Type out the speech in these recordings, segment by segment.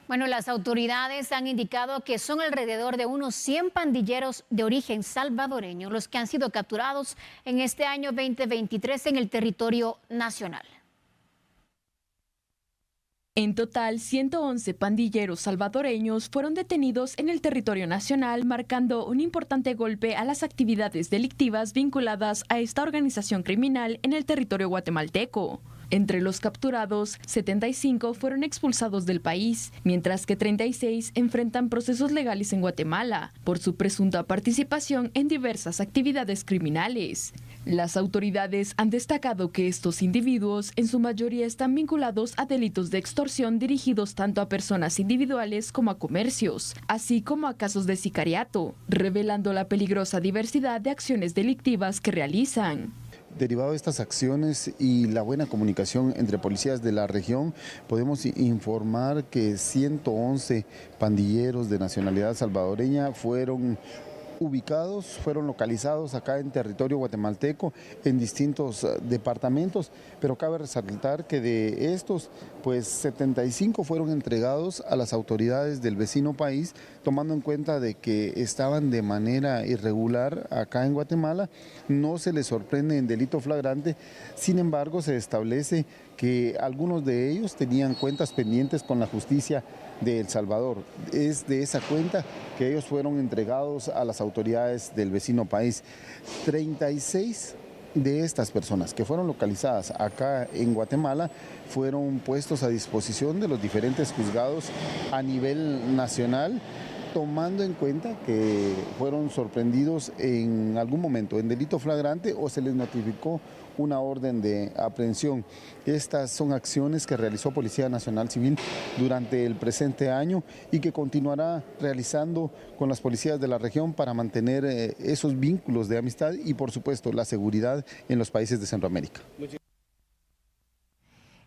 Bueno, las autoridades han indicado que son alrededor de unos 100 pandilleros de origen salvadoreño los que han sido capturados en este año 2023 en el territorio nacional. En total, 111 pandilleros salvadoreños fueron detenidos en el territorio nacional, marcando un importante golpe a las actividades delictivas vinculadas a esta organización criminal en el territorio guatemalteco. Entre los capturados, 75 fueron expulsados del país, mientras que 36 enfrentan procesos legales en Guatemala por su presunta participación en diversas actividades criminales. Las autoridades han destacado que estos individuos en su mayoría están vinculados a delitos de extorsión dirigidos tanto a personas individuales como a comercios, así como a casos de sicariato, revelando la peligrosa diversidad de acciones delictivas que realizan. Derivado de estas acciones y la buena comunicación entre policías de la región, podemos informar que 111 pandilleros de nacionalidad salvadoreña fueron localizados acá en territorio guatemalteco en distintos departamentos, pero cabe resaltar que de estos, pues 75 fueron entregados a las autoridades del vecino país, tomando en cuenta de que estaban de manera irregular acá en Guatemala. No se les sorprende en delito flagrante, sin embargo se establece que algunos de ellos tenían cuentas pendientes con la justicia de El Salvador. Es de esa cuenta que ellos fueron entregados a las autoridades del vecino país. 36 de estas personas que fueron localizadas acá en Guatemala fueron puestos a disposición de los diferentes juzgados a nivel nacional, tomando en cuenta que fueron sorprendidos en algún momento en delito flagrante o se les notificó una orden de aprehensión. Estas son acciones que realizó Policía Nacional Civil durante el presente año y que continuará realizando con las policías de la región para mantener esos vínculos de amistad y, por supuesto, la seguridad en los países de Centroamérica.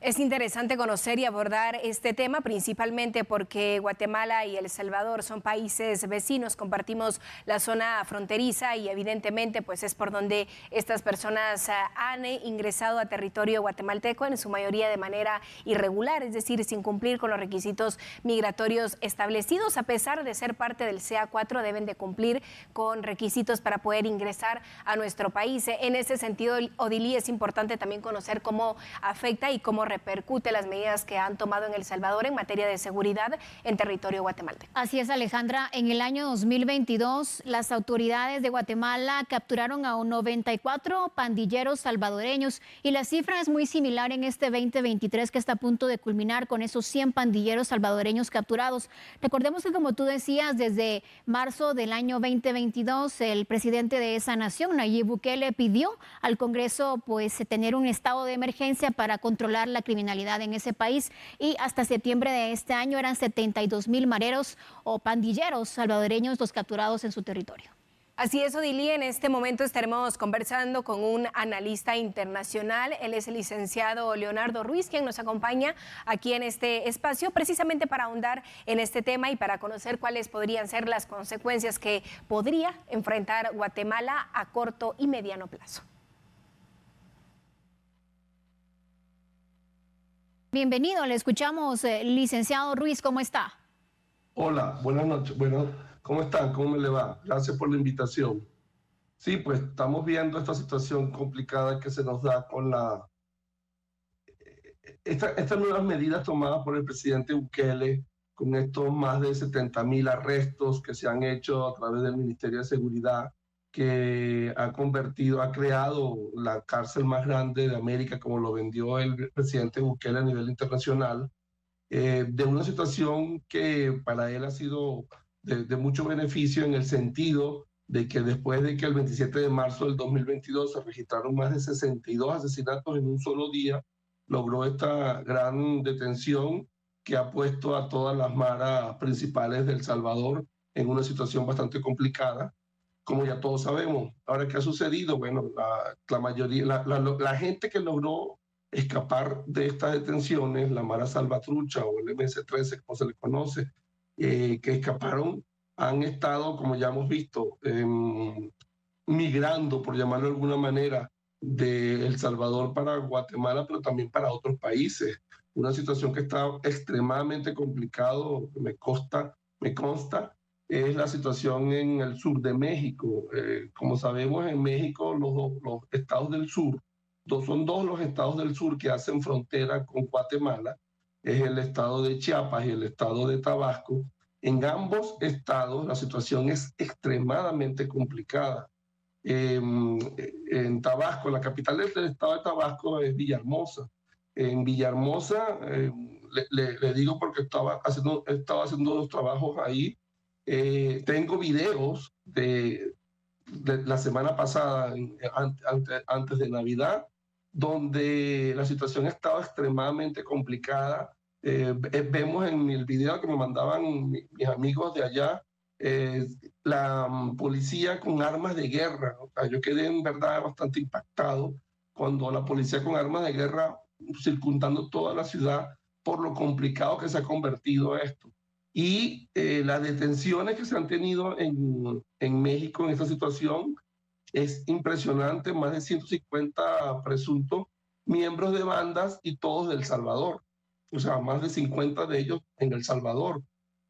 Es interesante conocer y abordar este tema, principalmente porque Guatemala y El Salvador son países vecinos, compartimos la zona fronteriza y evidentemente pues es por donde estas personas han ingresado a territorio guatemalteco, en su mayoría de manera irregular, es decir, sin cumplir con los requisitos migratorios establecidos. A pesar de ser parte del CA4, deben de cumplir con requisitos para poder ingresar a nuestro país. En ese sentido, Odilí, es importante también conocer cómo afecta y cómo repercute las medidas que han tomado en El Salvador en materia de seguridad en territorio guatemalteco. Así es, Alejandra. En el año 2022, las autoridades de Guatemala capturaron a 94 pandilleros salvadoreños y la cifra es muy similar en este 2023 que está a punto de culminar con esos 100 pandilleros salvadoreños capturados. Recordemos que, como tú decías, desde marzo del año 2022, el presidente de esa nación, Nayib Bukele, pidió al Congreso pues tener un estado de emergencia para controlar la criminalidad en ese país y hasta septiembre de este año eran 72,000 mareros o pandilleros salvadoreños los capturados en su territorio. Así es, Odilí, en este momento estaremos conversando con un analista internacional. Él es el licenciado Leonardo Ruiz, quien nos acompaña aquí en este espacio precisamente para ahondar en este tema y para conocer cuáles podrían ser las consecuencias que podría enfrentar Guatemala a corto y mediano plazo. Bienvenido, le escuchamos, licenciado Ruiz, ¿cómo está? Hola, buenas noches. Bueno, ¿cómo están? ¿Cómo me le va? Gracias por la invitación. Sí, pues estamos viendo esta situación complicada que se nos da con estas nuevas medidas tomadas por el presidente Bukele, con estos más de 70,000 arrestos que se han hecho a través del Ministerio de Seguridad, que ha creado la cárcel más grande de América, como lo vendió el presidente Bukele a nivel internacional, de una situación que para él ha sido de mucho beneficio en el sentido de que después de que el 27 de marzo del 2022 se registraron más de 62 asesinatos en un solo día, logró esta gran detención que ha puesto a todas las maras principales de El Salvador en una situación bastante complicada. Como ya todos sabemos. Ahora, ¿qué ha sucedido? Bueno, la gente que logró escapar de estas detenciones, la Mara Salvatrucha o el MS-13, como se le conoce, que escaparon, han estado, como ya hemos visto, migrando, por llamarlo de alguna manera, de El Salvador para Guatemala, pero también para otros países. Una situación que está extremadamente complicado, me consta, es la situación en el sur de México. Como sabemos, en México los estados del sur, son dos los estados del sur que hacen frontera con Guatemala, es el estado de Chiapas y el estado de Tabasco. En ambos estados la situación es extremadamente complicada. En Tabasco, la capital del estado de Tabasco es Villahermosa. En Villahermosa, le digo porque estaba haciendo los trabajos ahí, tengo videos de la semana pasada, antes de Navidad, donde la situación estaba extremadamente complicada. Vemos en el video que me mandaban mis amigos de allá, la policía con armas de guerra. O sea, yo quedé en verdad bastante impactado cuando la policía con armas de guerra circundando toda la ciudad por lo complicado que se ha convertido esto. Y las detenciones que se han tenido en México en esta situación es impresionante, más de 150 presuntos miembros de bandas y todos de El Salvador. O sea, más de 50 de ellos en El Salvador,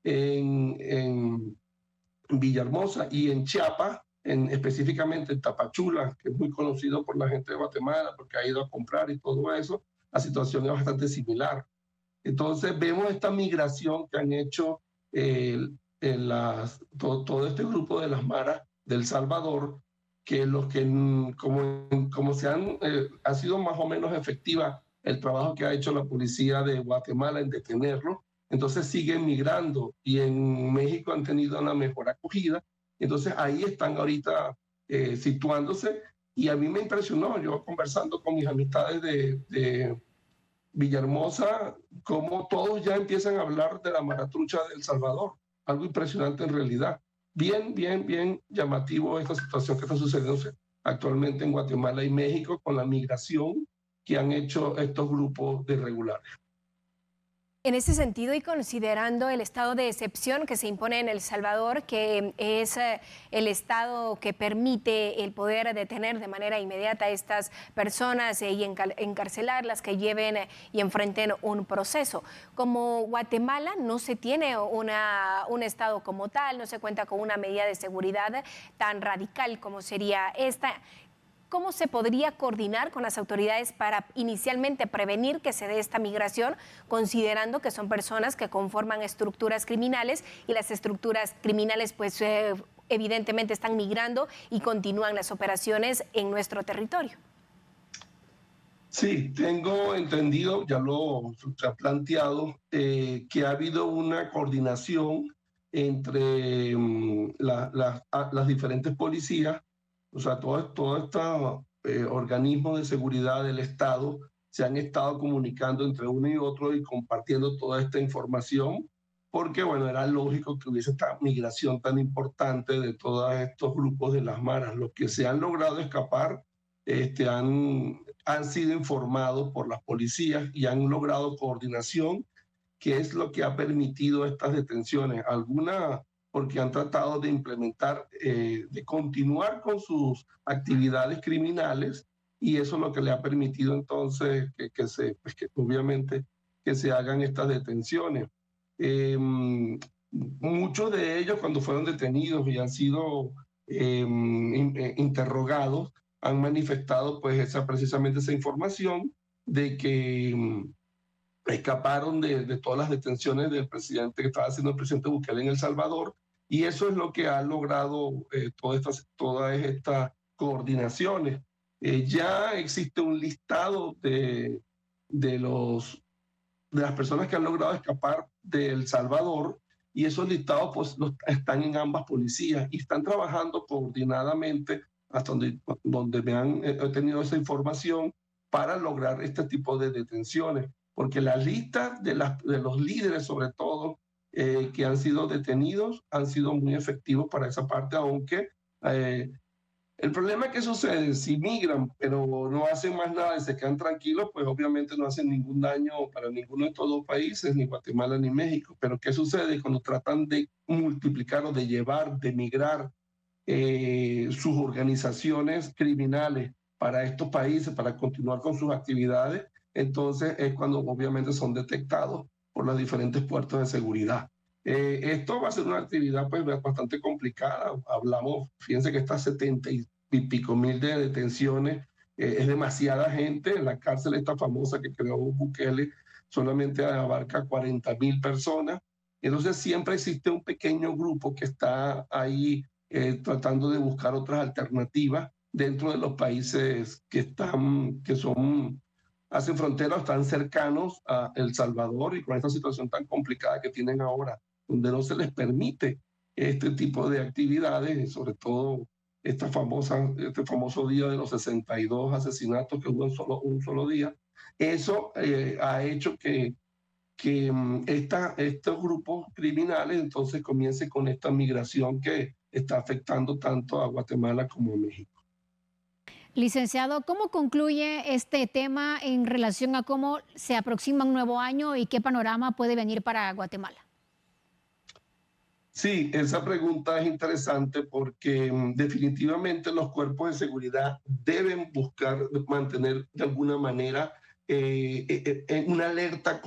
en Villahermosa y en Chiapas, específicamente en Tapachula, que es muy conocido por la gente de Guatemala porque ha ido a comprar y todo eso, la situación es bastante similar. Entonces vemos esta migración que han hecho todo este grupo de las maras del Salvador, que como ha sido más o menos efectiva el trabajo que ha hecho la policía de Guatemala en detenerlo, entonces siguen migrando y en México han tenido una mejor acogida. Entonces ahí están ahorita situándose, y a mí me impresionó, yo conversando con mis amistades de Villahermosa, cómo todos ya empiezan a hablar de la maratrucha de El Salvador. Algo impresionante en realidad. Bien llamativo esta situación que está sucediendo actualmente en Guatemala y México con la migración que han hecho estos grupos de irregulares. En ese sentido, y considerando el estado de excepción que se impone en El Salvador, que es el estado que permite el poder detener de manera inmediata a estas personas y encarcelarlas, que lleven y enfrenten un proceso. Como Guatemala no se tiene un estado como tal, no se cuenta con una medida de seguridad tan radical como sería esta, ¿cómo se podría coordinar con las autoridades para inicialmente prevenir que se dé esta migración, considerando que son personas que conforman estructuras criminales y las estructuras criminales pues evidentemente están migrando y continúan las operaciones en nuestro territorio? Sí, tengo entendido, ya lo ha planteado, que ha habido una coordinación entre las diferentes policías. O sea, todo este organismo de seguridad del Estado se han estado comunicando entre uno y otro y compartiendo toda esta información, porque, bueno, era lógico que hubiese esta migración tan importante de todos estos grupos de las maras. Los que se han logrado escapar han sido informados por las policías y han logrado coordinación, que es lo que ha permitido estas detenciones. Algunas porque han tratado de implementar, de continuar con sus actividades criminales, y eso es lo que le ha permitido entonces que obviamente que se hagan estas detenciones. Muchos de ellos, cuando fueron detenidos y han sido interrogados, han manifestado pues precisamente esa información de que escaparon de todas las detenciones del presidente que estaba haciendo el presidente Bukele en El Salvador, y eso es lo que ha logrado todas estas coordinaciones. Ya existe un listado de las personas que han logrado escapar de El Salvador, y esos listados pues están en ambas policías y están trabajando coordinadamente hasta donde he tenido esa información para lograr este tipo de detenciones, porque las listas de los líderes, sobre todo, que han sido detenidos, han sido muy efectivos para esa parte, aunque el problema es que sucede, si migran pero no hacen más nada y se quedan tranquilos, pues obviamente no hacen ningún daño para ninguno de estos dos países, ni Guatemala ni México. Pero ¿qué sucede cuando tratan de multiplicar o de llevar, de migrar sus organizaciones criminales para estos países, para continuar con sus actividades? entonces es cuando obviamente son detectados por los diferentes puertos de seguridad. Esto va a ser una actividad pues bastante complicada. Hablamos, fíjense que estas 70 y pico mil de detenciones es demasiada gente. La cárcel esta famosa que creó Bukele solamente abarca 40.000 personas. Entonces siempre existe un pequeño grupo que está ahí tratando de buscar otras alternativas dentro de los países que hacen frontera o están cercanos a El Salvador, y con esta situación tan complicada que tienen ahora, donde no se les permite este tipo de actividades, y sobre todo este famoso día de los 62 asesinatos que hubo en un solo día. Eso ha hecho que estos grupos criminales entonces comiencen con esta migración que está afectando tanto a Guatemala como a México. Licenciado, ¿cómo concluye este tema en relación a cómo se aproxima un nuevo año y qué panorama puede venir para Guatemala? Sí, esa pregunta es interesante porque definitivamente los cuerpos de seguridad deben buscar mantener de alguna manera una alerta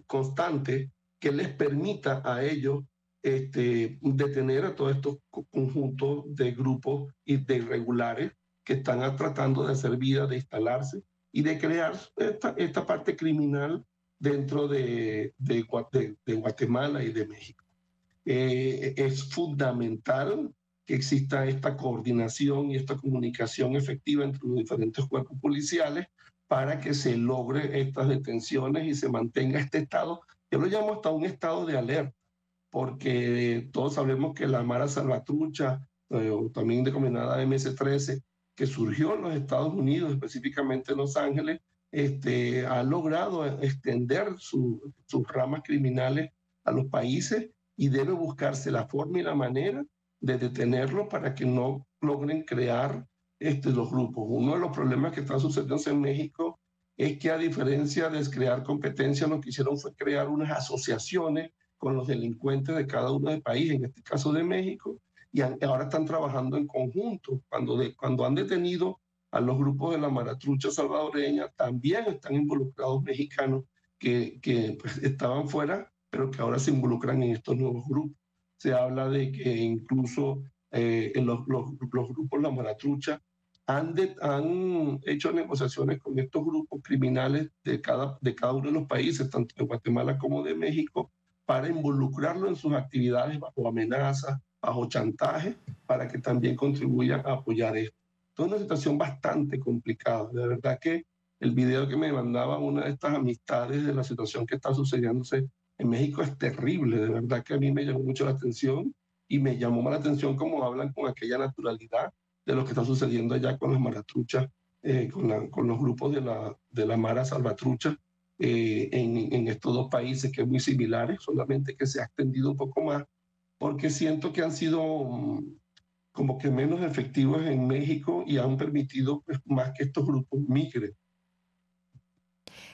constante que les permita a ellos detener a todos estos conjuntos de grupos y de irregulares que están tratando de hacer vida, de instalarse y de crear esta parte criminal dentro de Guatemala y de México. Es fundamental que exista esta coordinación y esta comunicación efectiva entre los diferentes cuerpos policiales para que se logre estas detenciones y se mantenga este estado, yo lo llamo hasta un estado de alerta, porque todos sabemos que la Mara Salvatrucha, también denominada MS-13, que surgió en los Estados Unidos, específicamente en Los Ángeles, ha logrado extender sus ramas criminales a los países y debe buscarse la forma y la manera de detenerlo para que no logren crear los grupos. Uno de los problemas que están sucediendo en México es que, a diferencia de crear competencia, lo que hicieron fue crear unas asociaciones con los delincuentes de cada uno del país, en este caso de México, y ahora están trabajando en conjunto. Cuando han detenido a los grupos de la Maratrucha salvadoreña, también están involucrados mexicanos que pues, estaban fuera, pero que ahora se involucran en estos nuevos grupos. Se habla de que incluso en los grupos La Maratrucha han hecho negociaciones con estos grupos criminales de cada uno de los países, tanto de Guatemala como de México, para involucrarlo en sus actividades bajo amenaza, bajo chantaje, para que también contribuyan a apoyar esto. Es una situación bastante complicada. De verdad que el video que me mandaba una de estas amistades de la situación que está sucediéndose en México es terrible. De verdad que a mí me llamó mucho la atención, y me llamó más la atención cómo hablan con aquella naturalidad de lo que está sucediendo allá con las maratruchas, con los grupos de la Mara Salvatrucha en estos dos países, que es muy similares, solamente que se ha extendido un poco más, porque siento que han sido como que menos efectivos en México y han permitido pues, más que estos grupos migren.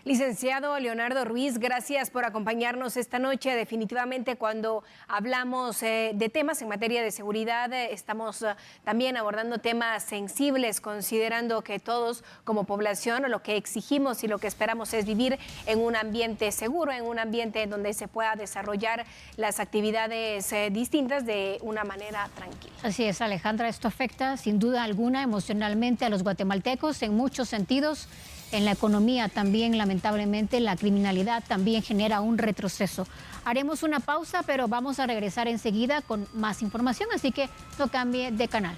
Licenciado Leonardo Ruiz, gracias por acompañarnos esta noche. Definitivamente, cuando hablamos de temas en materia de seguridad, estamos también abordando temas sensibles, considerando que todos como población lo que exigimos y lo que esperamos es vivir en un ambiente seguro, en un ambiente donde se pueda desarrollar las actividades distintas de una manera tranquila. Así es, Alejandra, esto afecta sin duda alguna emocionalmente a los guatemaltecos en muchos sentidos. En la economía también, lamentablemente, la criminalidad también genera un retroceso. Haremos una pausa, pero vamos a regresar enseguida con más información, así que no cambie de canal.